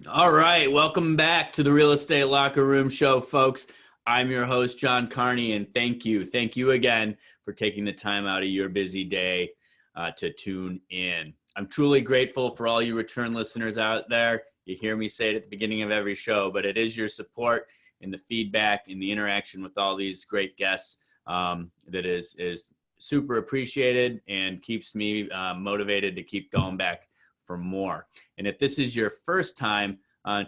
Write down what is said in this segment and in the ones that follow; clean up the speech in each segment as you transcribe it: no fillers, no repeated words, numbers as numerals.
All right, welcome back to the Real Estate Locker Room Show, folks. I'm your host, John Carney, and thank you again for taking the time out of your busy day to tune in. I'm truly grateful for all you return listeners out there. You hear me say it at the beginning of every show, but it is your support and the feedback and the interaction with all these great guests that is super appreciated and keeps me motivated to keep going back for more. And if this is your first time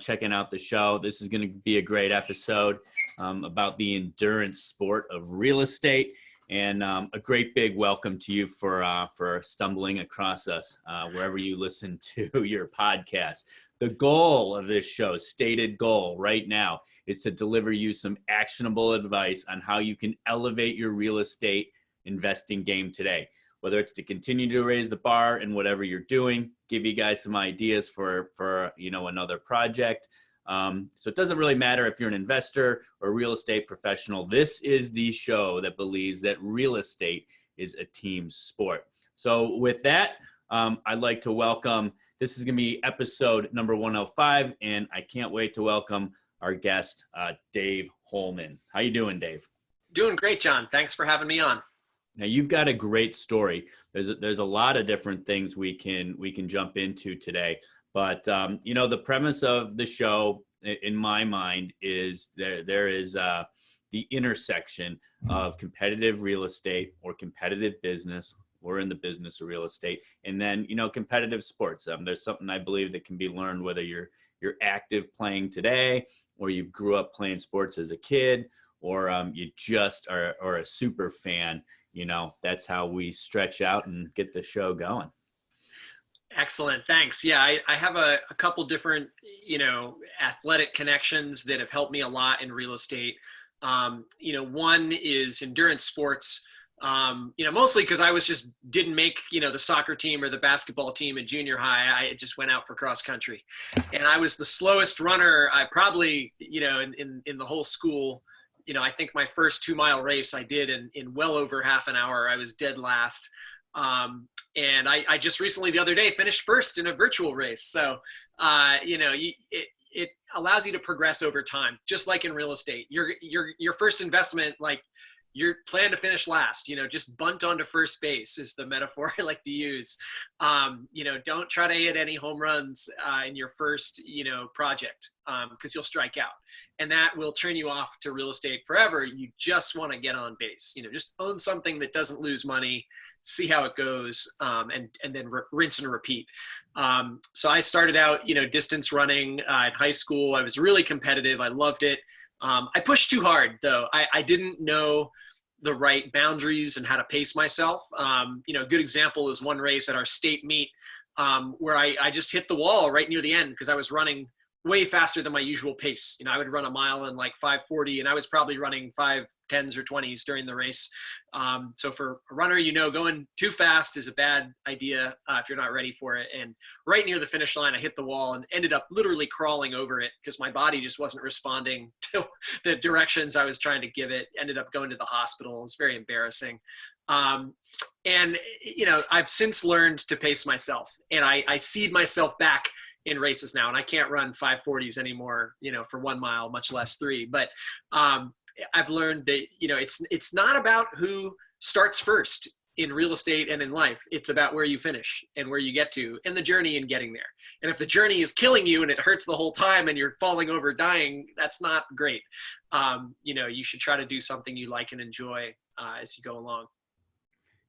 checking out the show, this is going to be a great episode about the endurance sport of real estate. And a great big welcome to you for stumbling across us wherever you listen to your podcast. The goal of this show, stated goal right now, is to deliver you some actionable advice on how you can elevate your real estate investing game today. Whether it's to continue to raise the bar in whatever you're doing, give you guys some ideas for another project. So it doesn't really matter if you're an investor or real estate professional. This is the show that believes that real estate is a team sport. So with that, I'd like to welcome, this is going to be episode number 105, and I can't wait to welcome our guest, Dave Holman. How you doing, Dave? Doing great, John. Thanks for having me on. Now you've got a great story. There's a lot of different things we can jump into today, but the premise of the show, in my mind, is there is the intersection of competitive real estate or competitive business. We're in the business of real estate, and then competitive sports. There's something I believe that can be learned whether you're active playing today, or you grew up playing sports as a kid, or you just are a super fan. That's how we stretch out and get the show going. Excellent. Thanks. Yeah, I have a couple different, athletic connections that have helped me a lot in real estate. One is endurance sports, mostly because I didn't make, the soccer team or the basketball team in junior high. I just went out for cross country, and I was the slowest runner. I probably, in the whole school. I think my first 2-mile race I did in well over half an hour. I was dead last. And I just recently, the other day, finished first in a virtual race. So, it allows you to progress over time, just like in real estate. Your first investment, like, you're planning to finish last, just bunt onto first base is the metaphor I like to use. Don't try to hit any home runs in your first, project because you'll strike out. And that will turn you off to real estate forever. You just want to get on base, just own something that doesn't lose money, see how it goes, and then rinse and repeat. So I started out, distance running in high school. I was really competitive. I loved it. I pushed too hard, though. I didn't know the right boundaries and how to pace myself. A good example is one race at our state meet where I just hit the wall right near the end because I was running way faster than my usual pace. I would run a mile in like 5:40, and I was probably running 5:10s or 20s during the race. So for a runner, going too fast is a bad idea if you're not ready for it. And right near the finish line, I hit the wall and ended up literally crawling over it because my body just wasn't responding to the directions I was trying to give it. Ended up going to the hospital. It was very embarrassing. And I've since learned to pace myself, and I seed myself back in races now, and I can't run 5:40s anymore, for 1 mile, much less 3. But I've learned that, it's not about who starts first in real estate and in life. It's about where you finish and where you get to and the journey in getting there. And if the journey is killing you and it hurts the whole time and you're falling over dying, that's not great. You should try to do something you like and enjoy as you go along.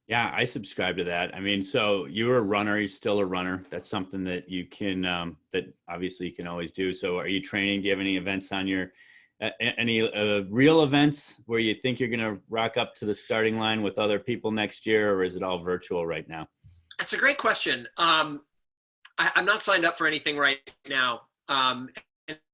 Yeah, I subscribe to that. I mean, so you're a runner, you're still a runner. That's something that you can, that obviously you can always do. So are you training? Do you have any events on your, any real events where you think you're going to rock up to the starting line with other people next year, or is it all virtual right now? That's a great question. I'm not signed up for anything right now.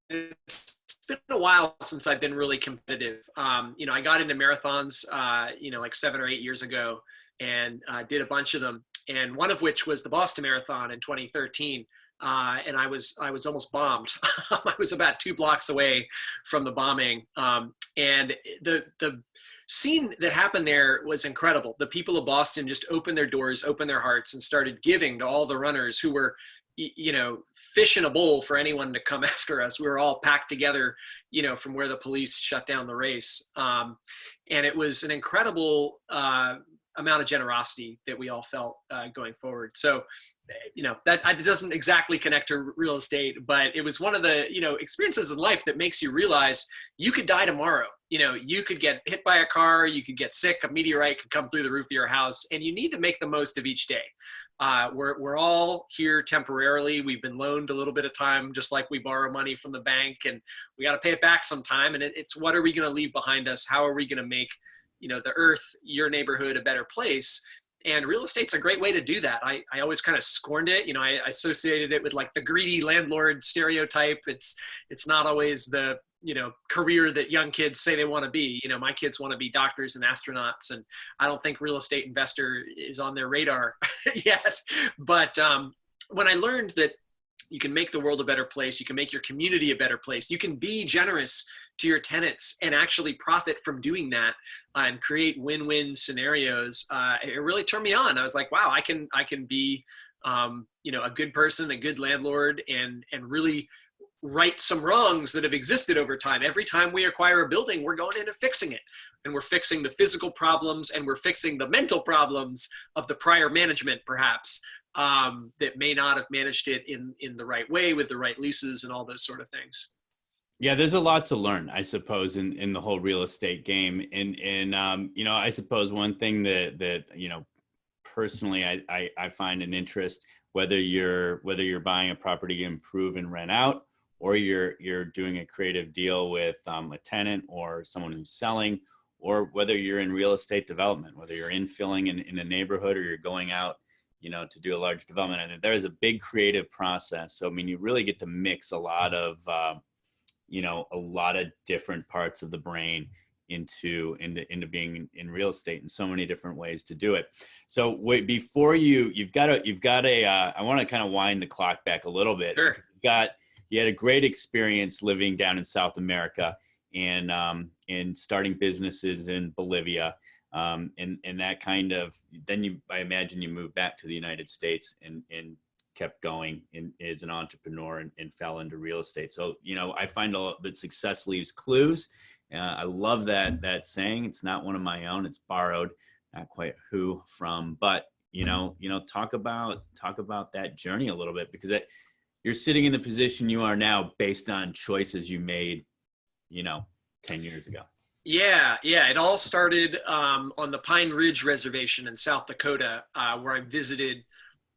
It's been a while since I've been really competitive. I got into marathons, like 7 or 8 years ago, and did a bunch of them. And one of which was the Boston Marathon in 2013. And I was almost bombed. I was about 2 blocks away from the bombing. And the scene that happened there was incredible. The people of Boston just opened their doors, opened their hearts, and started giving to all the runners who were, fish in a bowl for anyone to come after us. We were all packed together, from where the police shut down the race. And it was an incredible amount of generosity that we all felt going forward. So, that doesn't exactly connect to real estate, but it was one of the, experiences in life that makes you realize you could die tomorrow. You could get hit by a car, you could get sick, a meteorite could come through the roof of your house, and you need to make the most of each day. We're all here temporarily. We've been loaned a little bit of time, just like we borrow money from the bank, and we got to pay it back sometime. And it's what are we going to leave behind us? How are we going to make, the earth, your neighborhood, a better place? And real estate's a great way to do that. I always kind of scorned it. I associated it with like the greedy landlord stereotype. It's not always the, career that young kids say they want to be. My kids want to be doctors and astronauts, and I don't think real estate investor is on their radar yet. But when I learned that you can make the world a better place, you can make your community a better place, you can be generous to your tenants and actually profit from doing that and create win-win scenarios, it really turned me on. I was like, wow, I can be, a good person, a good landlord, and really right some wrongs that have existed over time. Every time we acquire a building, we're going in and fixing it. And we're fixing the physical problems, and we're fixing the mental problems of the prior management, perhaps, that may not have managed it in the right way with the right leases and all those sort of things. Yeah, there's a lot to learn, I suppose, in the whole real estate game. And I suppose one thing that personally I find an interest, whether you're buying a property to improve and rent out, or you're doing a creative deal with a tenant or someone who's selling, or whether you're in real estate development, whether you're infilling in a neighborhood or you're going out, to do a large development. And there is a big creative process. So, you really get to mix a lot of different parts of the brain into being in real estate in so many different ways to do it. So wait, before you've got I want to kind of wind the clock back a little bit. Sure. You had a great experience living down in South America and starting businesses in Bolivia. And that kind of, then I imagine you moved back to the United States and kept going as an entrepreneur and fell into real estate. So, I find that success leaves clues. I love that saying. It's not one of my own. It's borrowed, not quite who from, but, talk about that journey a little bit, because you're sitting in the position you are now based on choices you made, 10 years ago. Yeah. It all started on the Pine Ridge Reservation in South Dakota, where I visited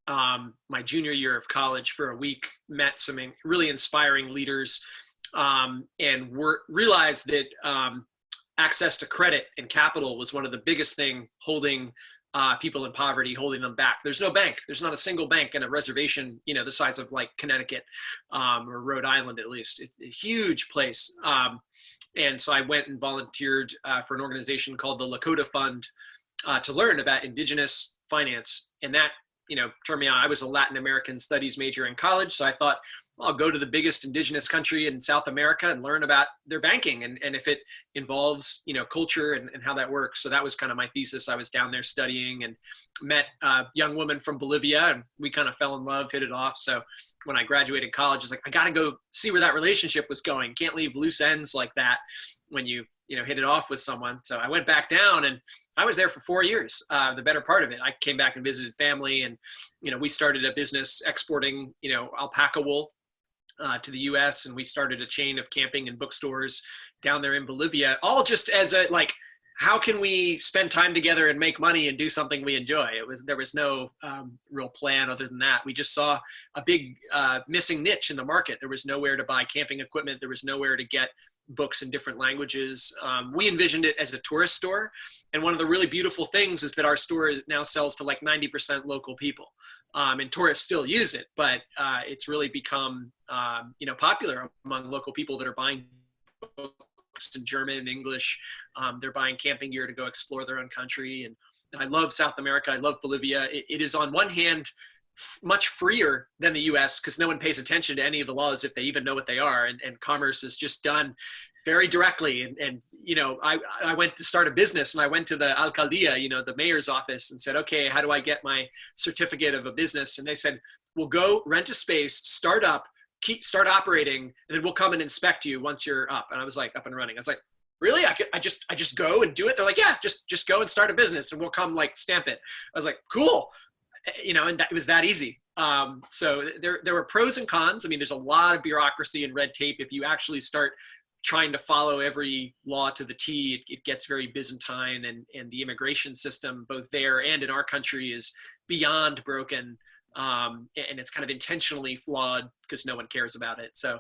my junior year of college for a week, met some really inspiring leaders, and realized that access to credit and capital was one of the biggest thing holding people in poverty, holding them back. There's no bank. There's not a single bank in a reservation, the size of like Connecticut or Rhode Island, at least. It's a huge place. And so I went and volunteered for an organization called the Lakota Fund to learn about indigenous finance. And that, turned me on. I was a Latin American studies major in college. So I thought, I'll go to the biggest indigenous country in South America and learn about their banking and if it involves, culture and how that works. So that was kind of my thesis. I was down there studying and met a young woman from Bolivia, and we kind of fell in love, hit it off. So when I graduated college, I was like, I got to go see where that relationship was going. Can't leave loose ends like that when you hit it off with someone. So I went back down and I was there for 4 years, the better part of it. I came back and visited family, and, we started a business exporting, alpaca wool to the US, and we started a chain of camping and bookstores down there in Bolivia, all just as how can we spend time together and make money and do something we enjoy? There was no real plan other than that. We just saw a big missing niche in the market. There was nowhere to buy camping equipment. There was nowhere to get books in different languages. We envisioned it as a tourist store. And one of the really beautiful things is that our store now sells to like 90% local people. And tourists still use it, but it's really become, popular among local people that are buying books in German and English. They're buying camping gear to go explore their own country. And I love South America. I love Bolivia. It is on one hand much freer than the US because no one pays attention to any of the laws if they even know what they are. And commerce is just done very directly. And I went to start a business, and I went to the alcaldía, the mayor's office, and said, okay, how do I get my certificate of a business? And they said, we'll go rent a space, start up, start operating, and then we'll come and inspect you once you're up. And I was like, up and running. I was like, really? I just go and do it? They're like, yeah, just go and start a business and we'll come like stamp it. I was like, cool. And it was that easy. So there were pros and cons. I mean, there's a lot of bureaucracy and red tape. If you actually start trying to follow every law to the T, it gets very Byzantine, and the immigration system, both there and in our country, is beyond broken. And it's kind of intentionally flawed because no one cares about it. So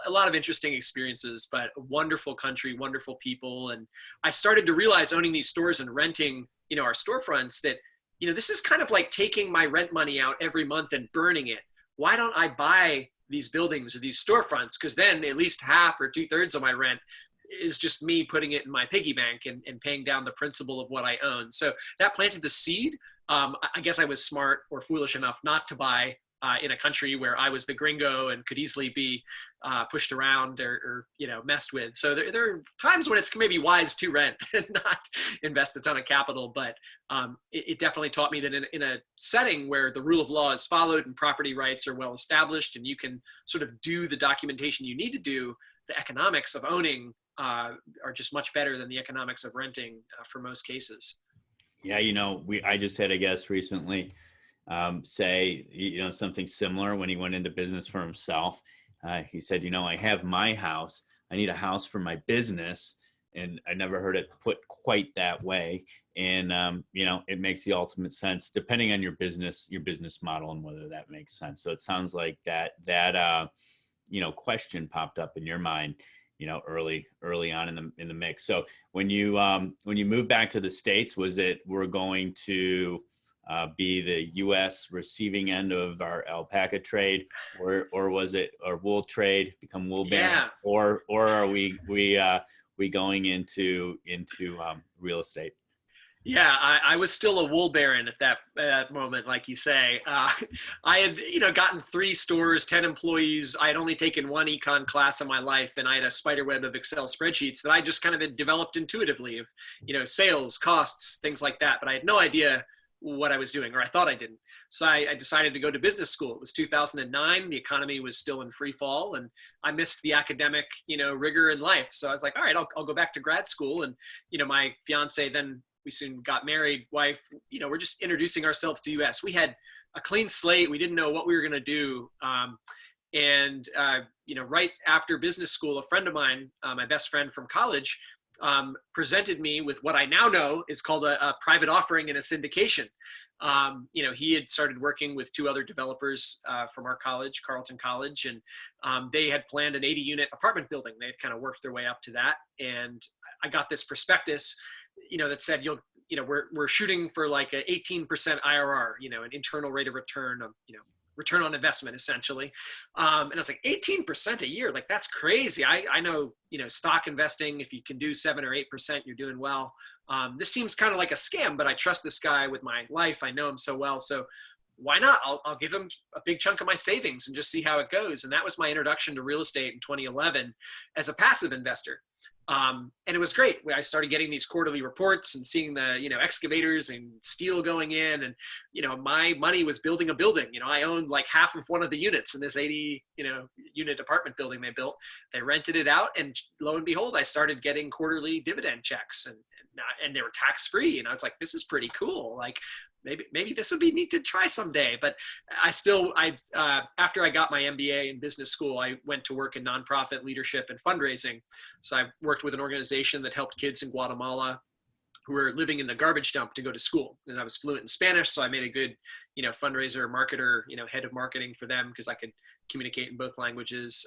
a lot of interesting experiences, but a wonderful country, wonderful people. And I started to realize, owning these stores and renting, our storefronts, that, this is kind of like taking my rent money out every month and burning it. Why don't I buy these buildings or these storefronts? Because then at least half or 2/3 of my rent is just me putting it in my piggy bank and paying down the principal of what I own. So that planted the seed. I guess I was smart or foolish enough not to buy in a country where I was the gringo and could easily be pushed around or messed with. So there are times when it's maybe wise to rent and not invest a ton of capital. But it definitely taught me that in a setting where the rule of law is followed and property rights are well established and you can sort of do the documentation you need to do, the economics of owning are just much better than the economics of renting for most cases. Yeah, I just had a guest recently say, something similar when he went into business for himself. He said, I have my house. I need a house for my business. And I never heard it put quite that way. And, it makes the ultimate sense depending on your business model and whether that makes sense. So it sounds like that question popped up in your mind, early on in the mix. So when you moved back to the States, was it, we're going to be the U.S. receiving end of our alpaca trade, or was it our wool trade, become wool baron, Yeah. or are we going into real estate? Yeah, I was still a wool baron at that moment, like you say. I had, gotten 3 stores, 10 employees. I had only taken 1 econ class in my life, and I had a spider web of Excel spreadsheets that I just kind of had developed intuitively of, sales, costs, things like that. But I had no idea what I was doing, or I thought I didn't. So I decided to go to business school. It was 2009. The economy was still in free fall, and I missed the academic, rigor in life. So I was like, all right, I'll go back to grad school. And, my fiance, then we soon got married, wife, we're just introducing ourselves to US. We had a clean slate. We didn't know what we were going to do. Right after business school, a friend of mine, my best friend from college, presented me with what I now know is called a private offering and a syndication. He had started working with 2 other developers from our college, Carleton College, and they had planned an 80-unit apartment building. They had kind of worked their way up to that. And I got this prospectus, that said, we're shooting for like a 18% IRR, an internal rate of return of, return on investment, essentially. And I was like, 18% a year, like that's crazy. I know, stock investing, if you can do 7 or 8%, you're doing well. This seems kind of like a scam, but I trust this guy with my life. I know him so well. So why not? I'll give him a big chunk of my savings and just see how it goes. And that was my introduction to real estate in 2011 as a passive investor. And it was great. I started getting these quarterly reports and seeing the, excavators and steel going in, and, my money was building a building. I owned like half of one of the units in this 80, unit apartment building they built. They rented it out, and lo and behold, I started getting quarterly dividend checks, and they were tax free. And I was like, this is pretty cool. Like, maybe this would be neat to try someday. But after I got my MBA in business school, I went to work in nonprofit leadership and fundraising. So I worked with an organization that helped kids in Guatemala who were living in the garbage dump to go to school. And I was fluent in Spanish, so I made a good, fundraiser, marketer, head of marketing for them because I could communicate in both languages.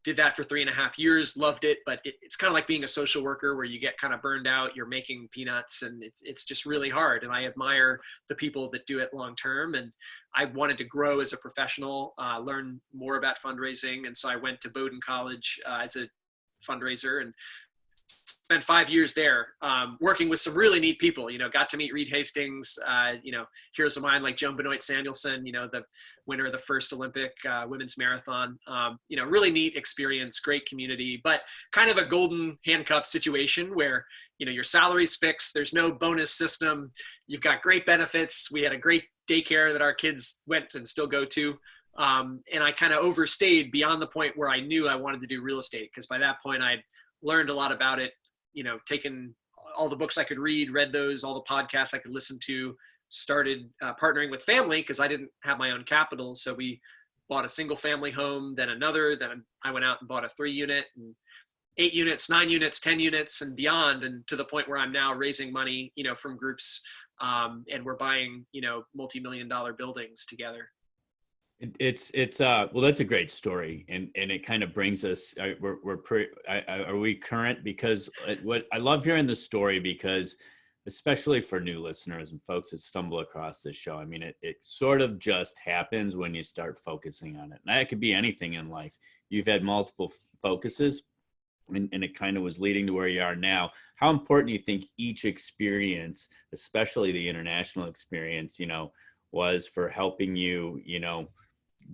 Did that for 3.5 years, loved it, but it's kind of like being a social worker where you get kind of burned out, you're making peanuts, and it's just really hard. And I admire the people that do it long term. And I wanted to grow as a professional, learn more about fundraising. And so I went to Bowdoin College as a fundraiser and spent 5 years there, working with some really neat people. Got to meet Reed Hastings, heroes of mine like Joan Benoit Samuelson, the winner of the first Olympic women's marathon. Really neat experience, great community, but kind of a golden handcuff situation where, your salary's fixed. There's no bonus system. You've got great benefits. We had a great daycare that our kids went and still go to. And I kind of overstayed beyond the point where I knew I wanted to do real estate. Because by that point I'd learned a lot about it, taken all the books I could read those, all the podcasts I could listen to, started partnering with family because I didn't have my own capital. So we bought a single family home, then another, then I went out and bought a 3-unit and 8 units, 9 units, 10 units and beyond. And to the point where I'm now raising money, from groups and we're buying, multi-million-dollar buildings together. Well, that's a great story. And it kind of brings us, are we current? Because what I love hearing the story, because especially for new listeners and folks that stumble across this show, I mean, it sort of just happens when you start focusing on it. And that could be anything in life. You've had multiple focuses and it kind of was leading to where you are now. How important do you think each experience, especially the international experience, was for helping you,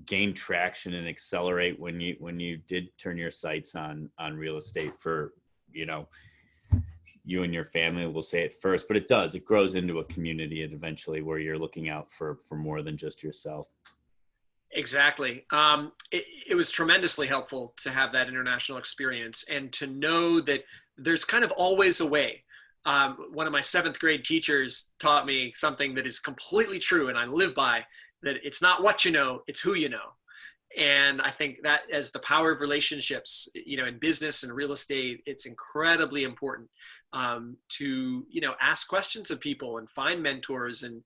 gain traction and accelerate when you did turn your sights on real estate for, you and your family, we'll say it first, but it grows into a community and eventually where you're looking out for more than just yourself. Exactly. It was tremendously helpful to have that international experience and to know that there's kind of always a way. One of my 7th grade teachers taught me something that is completely true and I live by, that it's not what you know, it's who you know. And I think that as the power of relationships, in business and real estate, it's incredibly important to, ask questions of people and find mentors and,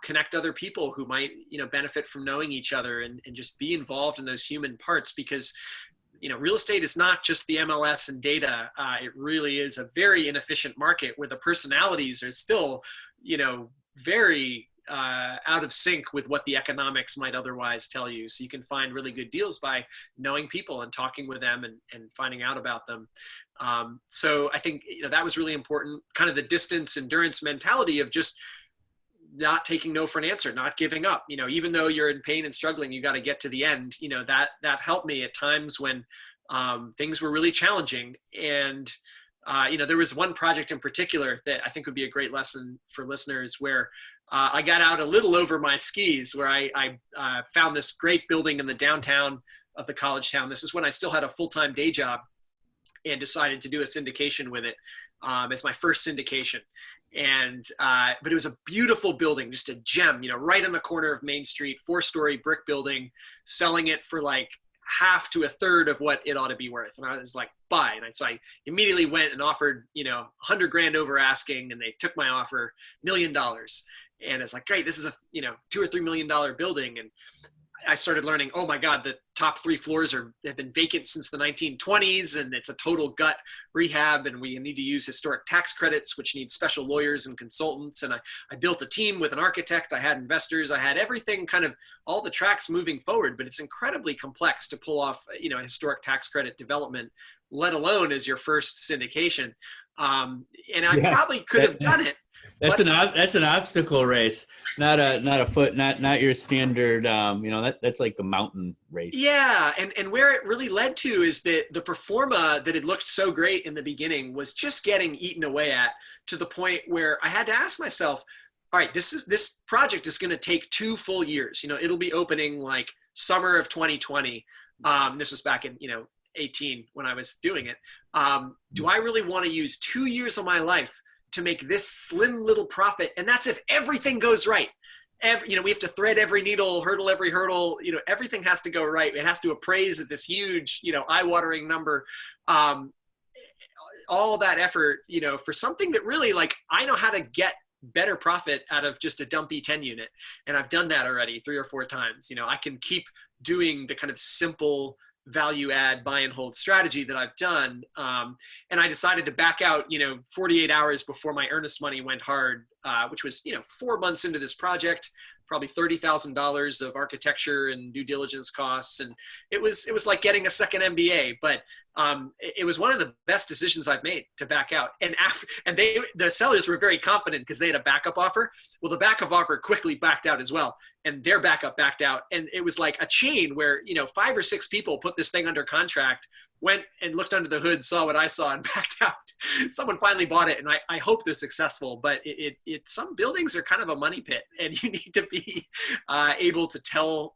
connect other people who might, benefit from knowing each other and just be involved in those human parts because, real estate is not just the MLS and data. It really is a very inefficient market where the personalities are still, very out of sync with what the economics might otherwise tell you. So you can find really good deals by knowing people and talking with them and finding out about them. So I think, that was really important, kind of the distance endurance mentality of just not taking no for an answer, not giving up, even though you're in pain and struggling, you got to get to the end, that helped me at times when things were really challenging. And, there was one project in particular that I think would be a great lesson for listeners where I got out a little over my skis, where I found this great building in the downtown of the college town. This is when I still had a full-time day job and decided to do a syndication with it as my first syndication. And but it was a beautiful building, just a gem, right on the corner of Main Street, 4-story brick building, selling it for like half to a third of what it ought to be worth. And I was like, buy. And so I immediately went and offered, $100,000 over asking, and they took my offer, $1 million. And it's like, great, this is a, $2 or $3 million building. And I started learning, oh my God, the top 3 floors have been vacant since the 1920s, and it's a total gut rehab, and we need to use historic tax credits, which need special lawyers and consultants. And I built a team with an architect, I had investors, I had everything, kind of all the tracks moving forward, but it's incredibly complex to pull off, historic tax credit development, let alone as your first syndication. And I probably could have done it. That's an obstacle race, not your standard. That's like the mountain race. Yeah, and where it really led to is that the pro forma that had looked so great in the beginning was just getting eaten away at, to the point where I had to ask myself, all right, this project is going to take 2 full years. It'll be opening like summer of 2020. This was back in 18 when I was doing it. Do I really want to use 2 years of my life to make this slim little profit? And that's if everything goes right. We have to thread every needle, hurdle every hurdle, everything has to go right. It has to appraise at this huge, eye-watering number. All that effort, for something that really, like, I know how to get better profit out of just a dumpy 10 unit. And I've done that already 3 or 4 times. I can keep doing the kind of simple value add buy and hold strategy that I've done. And I decided to back out, 48 hours before my earnest money went hard, which was, 4 months into this project. probably $30,000 of architecture and due diligence costs. And it was like getting a second MBA, but it was one of the best decisions I've made to back out. And the sellers were very confident because they had a backup offer. Well, the backup offer quickly backed out as well, and their backup backed out. And it was like a chain where, 5 or 6 people put this thing under contract, went and looked under the hood, saw what I saw, and backed out. Someone finally bought it, and I hope they're successful. But some buildings are kind of a money pit, and you need to be able to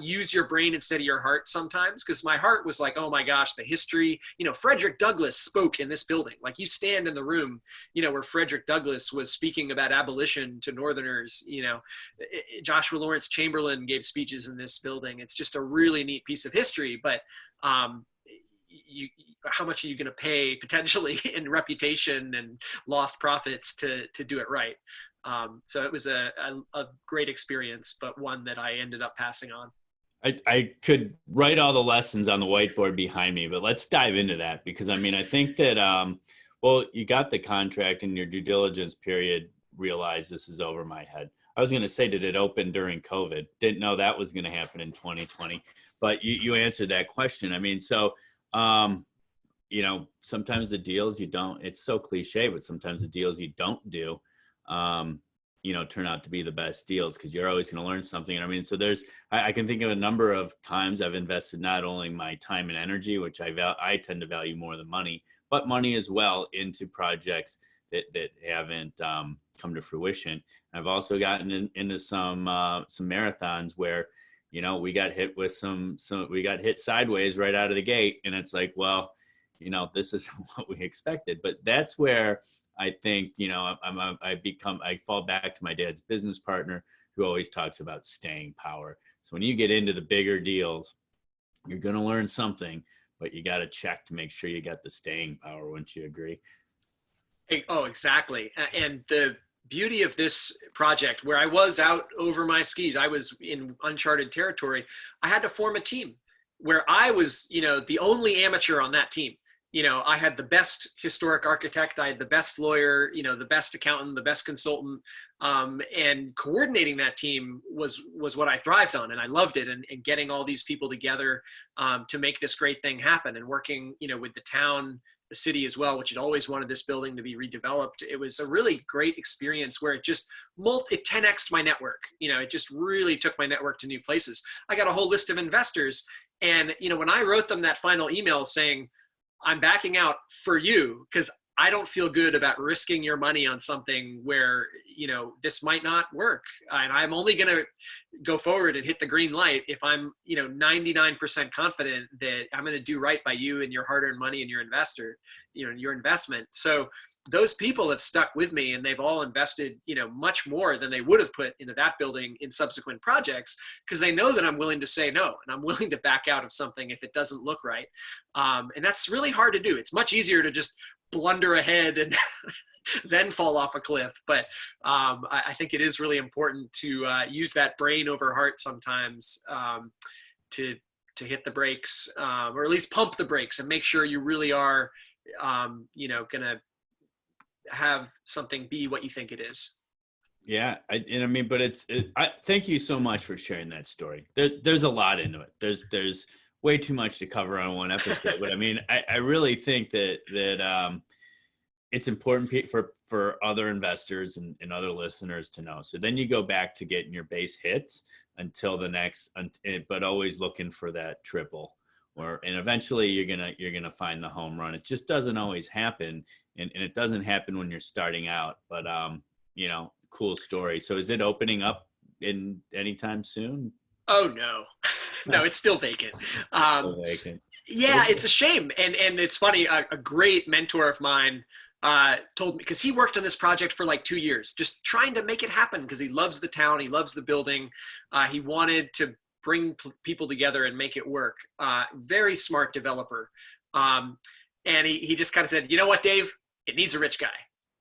use your brain instead of your heart sometimes. Because my heart was like, oh my gosh, the history. Frederick Douglass spoke in this building. Like, you stand in the room, where Frederick Douglass was speaking about abolition to Northerners. Joshua Lawrence Chamberlain gave speeches in this building. It's just a really neat piece of history. But how much are you going to pay potentially in reputation and lost profits to do it right? So it was a great experience, but one that I ended up passing on. I could write all the lessons on the whiteboard behind me, but let's dive into that, because I think that, you got the contract in your due diligence period, realized this is over my head. I was going to say, did it open during COVID? Didn't know that was going to happen in 2020, but you answered that question. Sometimes the deals you don't, it's so cliche, but sometimes the deals you don't do, turn out to be the best deals, because you're always going to learn something. So I can think of a number of times I've invested not only my time and energy, which I tend to value more than money, but money as well, into projects that haven't come to fruition. I've also gotten into some marathons where, we got hit with we got hit sideways right out of the gate, and it's like, well, this is what we expected. But that's where I think, I fall back to my dad's business partner, who always talks about staying power. So when you get into the bigger deals, you're going to learn something, but you got to check to make sure you got the staying power. Wouldn't you agree? Oh, exactly. And the beauty of this project, where I was out over my skis, I was in uncharted territory. I had to form a team where I was, the only amateur on that team. I had the best historic architect, I had the best lawyer, the best accountant, the best consultant, and coordinating that team was what I thrived on, and I loved it. And getting all these people together to make this great thing happen, and working, with the town, the city as well, which had always wanted this building to be redeveloped. It was a really great experience where it just it 10x'd my network. It just really took my network to new places. I got a whole list of investors, and when I wrote them that final email saying, I'm backing out for you, because I don't feel good about risking your money on something where, this might not work. And I'm only going to go forward and hit the green light if I'm, 99% confident that I'm going to do right by you and your hard-earned money and your your investment. So those people have stuck with me, and they've all invested, much more than they would have put into that building in subsequent projects, because they know that I'm willing to say no, and I'm willing to back out of something if it doesn't look right. And that's really hard to do. It's much easier to just blunder ahead and then fall off a cliff. But I think it is really important to use that brain over heart sometimes to hit the brakes, or at least pump the brakes, and make sure you really are, going to have something be what you think it is. Yeah. Thank you so much for sharing that story. There's a lot into it. There's way too much to cover on one episode, but I really think that it's important for other investors and other listeners to know. So then you go back to getting your base hits until the next, but always looking for that triple, and eventually you're gonna find the home run. It just doesn't always happen, and it doesn't happen when you're starting out. But cool story. So is it opening up in anytime soon? Oh no, no, it's still vacant. Still vacant. Yeah, it's a shame, and it's funny. A great mentor of mine told me, because he worked on this project for like 2 years, just trying to make it happen, because he loves the town, he loves the building, he wanted to bring people together and make it work. Very smart developer. And he just kind of said, you know what, Dave, it needs a rich guy.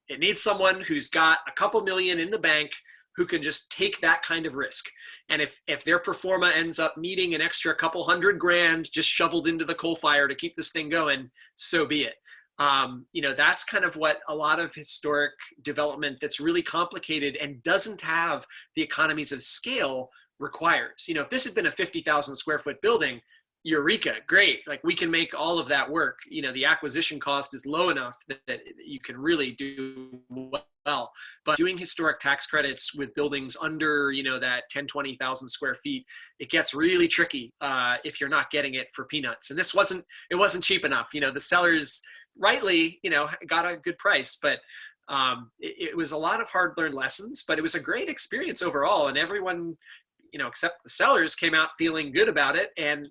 It needs someone who's got a couple million in the bank, who can just take that kind of risk. And if their pro forma ends up needing an extra couple $100,000 just shoveled into the coal fire to keep this thing going, so be it. That's kind of what a lot of historic development that's really complicated and doesn't have the economies of scale requires. If this had been a 50,000 square foot building, eureka, great. Like, we can make all of that work. The acquisition cost is low enough that you can really do well. But doing historic tax credits with buildings under, that 10, 20,000 square feet, it gets really tricky if you're not getting it for peanuts. And it wasn't cheap enough. The sellers rightly, got a good price, but it was a lot of hard learned lessons, but it was a great experience overall. And everyone, except the sellers, came out feeling good about it. And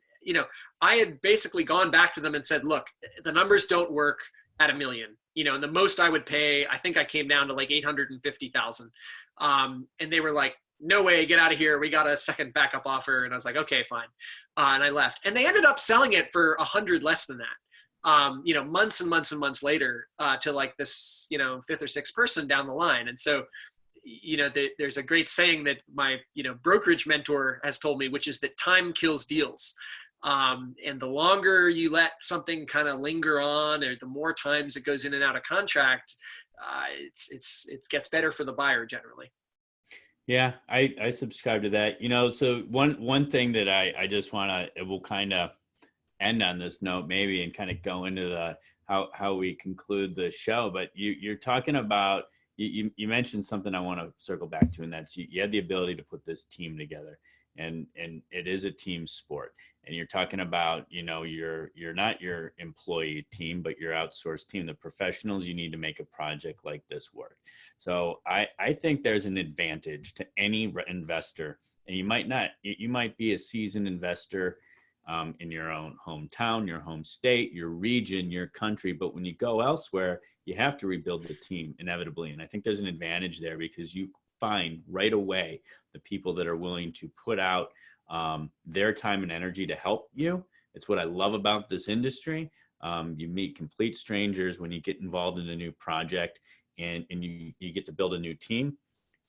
I had basically gone back to them and said, look, the numbers don't work at $1 million, and the most I would pay, I think I came down to like 850,000. And they were like, no way, get out of here. We got a second backup offer. And I was like, okay, fine. And I left, and they ended up selling it for 100 less than that. Months and months and months later, to like this, fifth or sixth person down the line. And so, there's a great saying that my, brokerage mentor has told me, which is that time kills deals. And the longer you let something kind of linger on, or the more times it goes in and out of contract, it gets better for the buyer generally. Yeah, I subscribe to that. So one thing that I just we'll kind of end on this note maybe, and kind of go into the how we conclude the show. But you're talking about, you mentioned something I want to circle back to, and that's you had the ability to put this team together, and it is a team sport. And you're talking about, you're not your employee team, but your outsourced team, the professionals you need to make a project like this work. So I think there's an advantage to any investor, and you might be a seasoned investor in your own hometown, your home state, your region, your country. But when you go elsewhere, you have to rebuild the team inevitably. And I think there's an advantage there, because you find right away the people that are willing to put out their time and energy to help you. It's what I love about this industry. You meet complete strangers when you get involved in a new project, and you get to build a new team.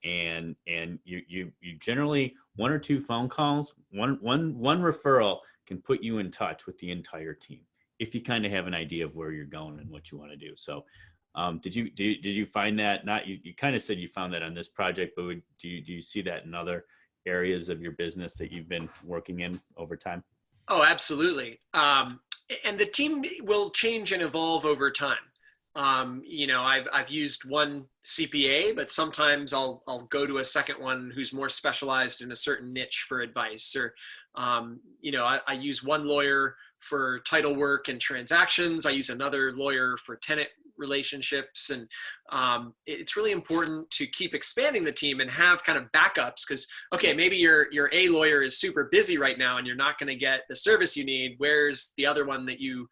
And you generally, one or two phone calls, one referral can put you in touch with the entire team, if you kind of have an idea of where you're going and what you want to do. So did you find that? Not you kind of said you found that on this project, but do you see that in other areas of your business that you've been working in over time? Oh, absolutely. And the team will change and evolve over time. I've used one CPA, but sometimes I'll go to a second one who's more specialized in a certain niche for advice. Or, I use one lawyer for title work and transactions. I use another lawyer for tenant relationships. And it's really important to keep expanding the team and have kind of backups, because, okay, maybe your A lawyer is super busy right now and you're not going to get the service you need. Where's the other one that you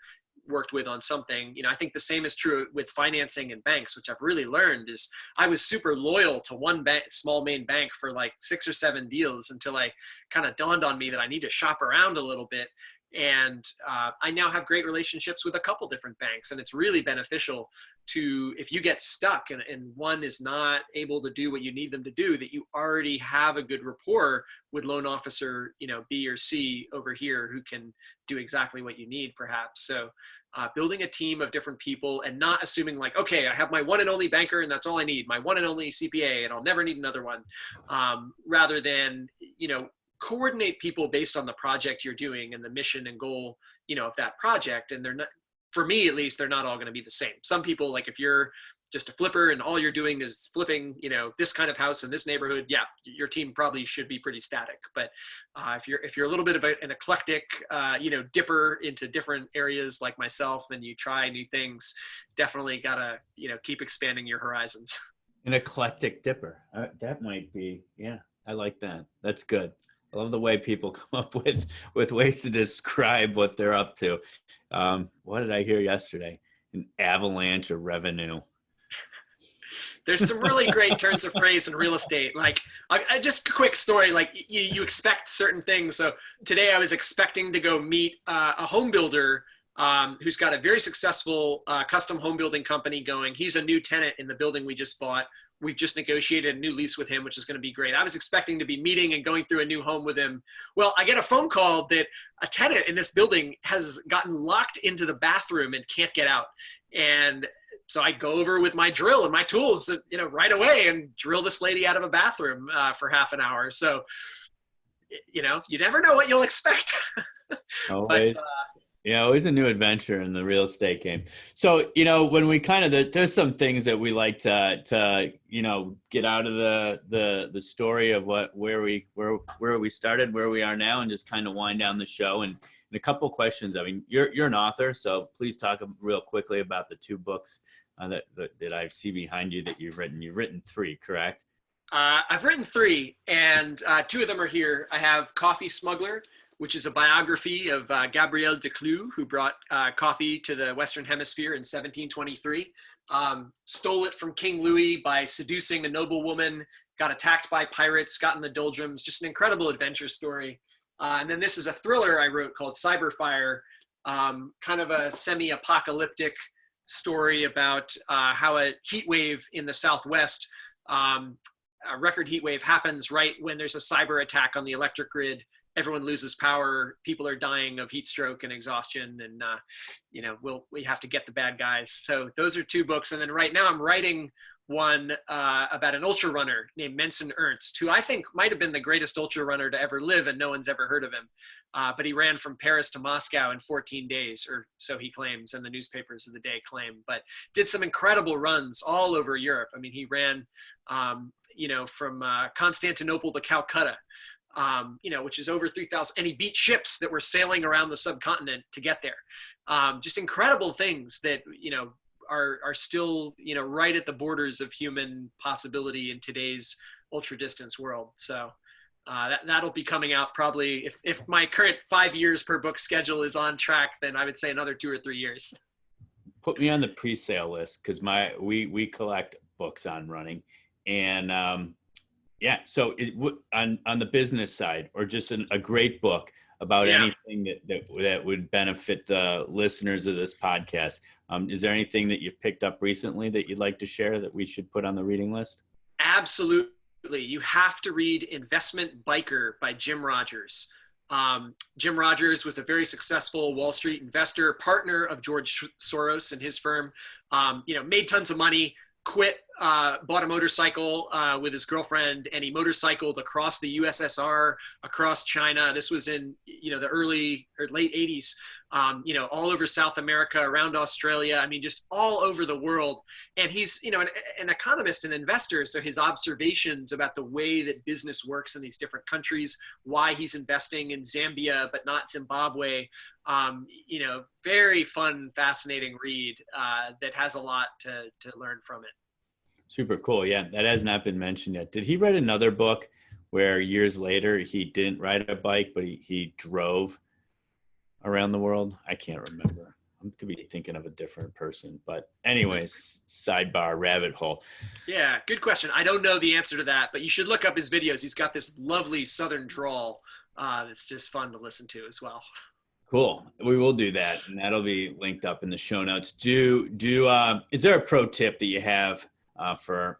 worked with on something? I think the same is true with financing and banks, which I've really learned is I was super loyal to one bank, small main bank, for like 6 or 7 deals, until I kind of dawned on me that I need to shop around a little bit. And I now have great relationships with a couple different banks, and it's really beneficial to, if you get stuck and one is not able to do what you need them to do, that you already have a good rapport with loan officer, B or C over here, who can do exactly what you need perhaps. So building a team of different people, and not assuming like, okay, I have my one and only banker and that's all I need, my one and only CPA, and I'll never need another one. Rather than, coordinate people based on the project you're doing and the mission and goal, of that project. And they're not, for me at least, they're not all going to be the same. Some people, like if you're just a flipper and all you're doing is flipping, this kind of house in this neighborhood, yeah, your team probably should be pretty static. But if you're a little bit of an eclectic, dipper into different areas like myself, and you try new things, definitely gotta, keep expanding your horizons. An eclectic dipper. That might be, yeah, I like that. That's good. I love the way people come up with ways to describe what they're up to. What did I hear yesterday? An avalanche of revenue. There's some really great turns of phrase in real estate. Like, I just a quick story. Like, you expect certain things. So today I was expecting to go meet a home builder who's got a very successful custom home building company going. He's a new tenant in the building we just bought. We've just negotiated a new lease with him, which is going to be great. I was expecting to be meeting and going through a new home with him. Well, I get a phone call that a tenant in this building has gotten locked into the bathroom and can't get out. And so I go over with my drill and my tools, right away and drill this lady out of a bathroom for half an hour. So, you never know what you'll expect. Always. But, yeah, always a new adventure in the real estate game. So, when we there's some things that we like to get out of the story of where we started, where we are now, and just kind of wind down the show. And a couple questions. I mean, you're an author, so please talk real quickly about the two books that I see behind you that you've written. You've written 3, correct? I've written 3, and 2 of them are here. I have Coffee Smuggler, which is a biography of Gabriel Declus, who brought coffee to the Western Hemisphere in 1723. Stole it from King Louis by seducing a noblewoman, got attacked by pirates, got in the doldrums. Just an incredible adventure story. And then this is a thriller I wrote called Cyberfire, kind of a semi-apocalyptic story about how a heat wave in the Southwest, a record heat wave, happens right when there's a cyber attack on the electric grid. Everyone loses power. People are dying of heat stroke and exhaustion, and we have to get the bad guys. So those are 2 books, and then right now I'm writing one about an ultra runner named Menson Ernst, who I think might have been the greatest ultra runner to ever live, and no one's ever heard of him. But he ran from Paris to Moscow in 14 days, or so he claims, and the newspapers of the day claim. But did some incredible runs all over Europe. I mean, he ran, from Constantinople to Calcutta. Which is over 3,000, and he beat ships that were sailing around the subcontinent to get there. Just incredible things that, are still, right at the borders of human possibility in today's ultra distance world. So that'll be coming out probably, if my current 5 years per book schedule is on track, then I would say another 2 or 3 years. Put me on the pre-sale list, because we collect books on running, and yeah. So on the business side, or just a great book about anything that would benefit the listeners of this podcast. Is there anything that you've picked up recently that you'd like to share that we should put on the reading list? Absolutely. You have to read Investment Biker by Jim Rogers. Jim Rogers was a very successful Wall Street investor, partner of George Soros and his firm, made tons of money, quit, bought a motorcycle with his girlfriend, and he motorcycled across the USSR, across China. This was in, the early or late 80s, all over South America, around Australia. I mean, just all over the world. And he's, an economist and investor. So his observations about the way that business works in these different countries, why he's investing in Zambia, but not Zimbabwe, very fun, fascinating read that has a lot to learn from it. Super cool. Yeah, that has not been mentioned yet. Did he write another book where years later he didn't ride a bike, but he drove around the world? I can't remember. I could be thinking of a different person. But anyways, sidebar, rabbit hole. Yeah, good question. I don't know the answer to that, but you should look up his videos. He's got this lovely Southern drawl that's just fun to listen to as well. Cool. We will do that, and that'll be linked up in the show notes. Is there a pro tip that you have for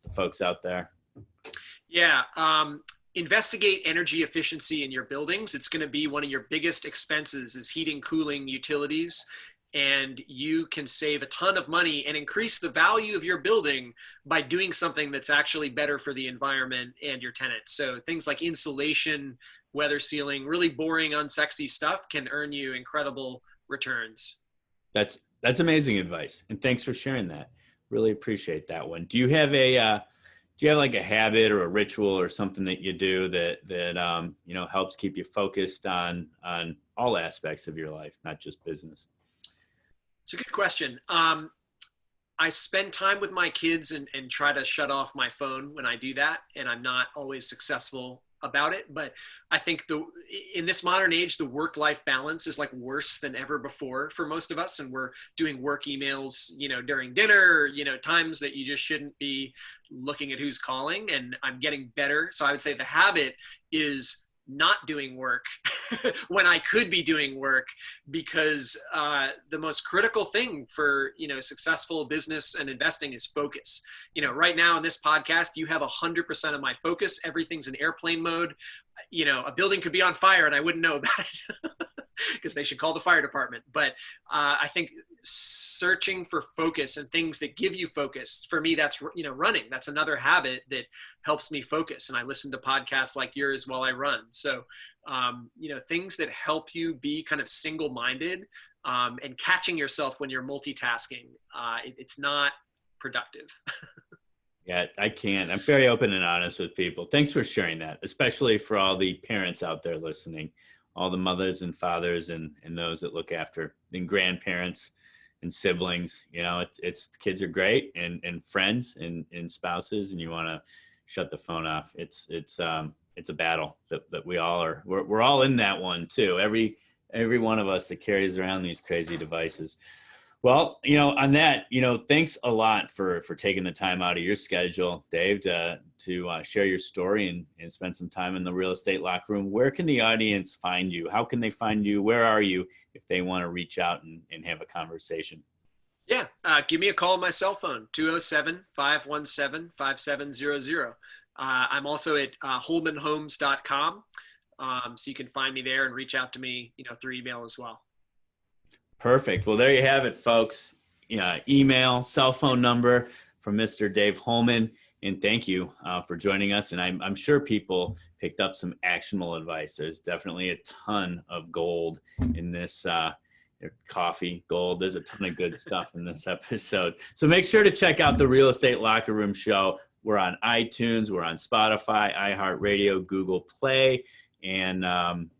the folks out there? Yeah. Investigate energy efficiency in your buildings. It's going to be one of your biggest expenses is heating, cooling, utilities. And you can save a ton of money and increase the value of your building by doing something that's actually better for the environment and your tenants. So things like insulation, weather sealing, really boring, unsexy stuff can earn you incredible returns. That's amazing advice. And thanks for sharing that. Really appreciate that one. Do you have like a habit or a ritual or something that you do that helps keep you focused on all aspects of your life, not just business? It's a good question. I spend time with my kids and try to shut off my phone when I do that. And I'm not always successful about it, but I think in this modern age, the work-life balance is like worse than ever before for most of us. And we're doing work emails, during dinner, times that you just shouldn't be looking at who's calling. And I'm getting better. So I would say the habit is not doing work when I could be doing work, because the most critical thing for successful business and investing is focus. Right now in this podcast, you have 100% of my focus. Everything's in airplane mode. A building could be on fire and I wouldn't know about it because they should call the fire department. But I think searching for focus and things that give you focus. For me, that's, running. That's another habit that helps me focus. And I listen to podcasts like yours while I run. So, things that help you be kind of single-minded, and catching yourself when you're multitasking. It's not productive. Yeah, I can't. I'm very open and honest with people. Thanks for sharing that, especially for all the parents out there listening, all the mothers and fathers and those that look after, and grandparents and siblings. It's kids are great, and friends and spouses, and you want to shut the phone off. It's a battle that we all are. We're all in that one too. Every one of us that carries around these crazy devices. Well, on that, thanks a lot for taking the time out of your schedule, Dave, to share your story and spend some time in the real estate locker room. Where can the audience find you? How can they find you? Where are you if they want to reach out and have a conversation? Yeah. Give me a call on my cell phone, 207-517-5700. I'm also at holmanhomes.com. So you can find me there and reach out to me, through email as well. Perfect. Well, there you have it, folks. Email, cell phone number from Mr. Dave Holman. And thank you for joining us. And I'm sure people picked up some actionable advice. There's definitely a ton of gold in this coffee, gold. There's a ton of good stuff in this episode. So make sure to check out the Real Estate Locker Room Show. We're on iTunes. We're on Spotify, iHeartRadio, Google Play, and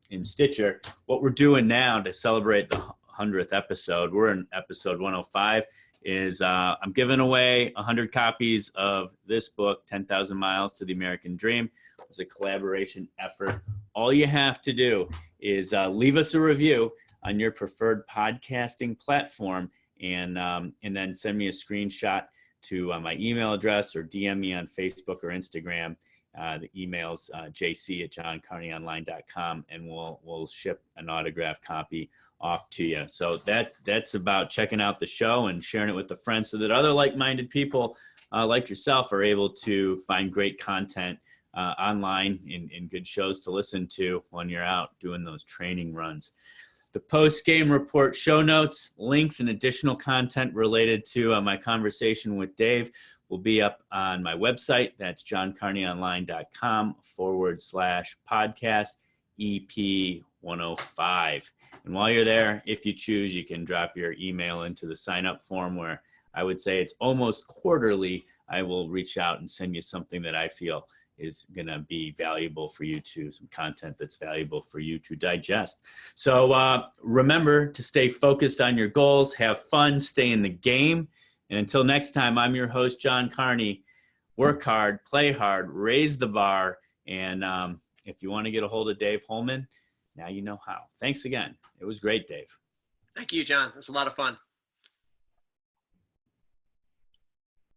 in Stitcher. What we're doing now to celebrate the 100th episode, we're in episode 105, is I'm giving away 100 copies of this book, 10,000 Miles to the American Dream. It's a collaboration effort. All you have to do is leave us a review on your preferred podcasting platform, and then send me a screenshot to my email address, or DM me on Facebook or Instagram. The email's jc@johncarneyonline.com, and we'll ship an autographed copy off to you. So that's about checking out the show and sharing it with a friend, so that other like-minded people like yourself are able to find great content online and good shows to listen to when you're out doing those training runs. The post-game report show notes, links, and additional content related to my conversation with Dave will be up on my website. That's johncarneyonline.com/podcast EP105. And while you're there, if you choose, you can drop your email into the sign-up form, where I would say it's almost quarterly. I will reach out and send you something that I feel is going to be valuable for you to, some content that's valuable for you to digest. So remember to stay focused on your goals, have fun, stay in the game. And until next time, I'm your host, John Carney. Work hard, play hard, raise the bar. And if you want to get a hold of Dave Holman, now you know how. Thanks again. It was great, Dave. Thank you, John. It was a lot of fun.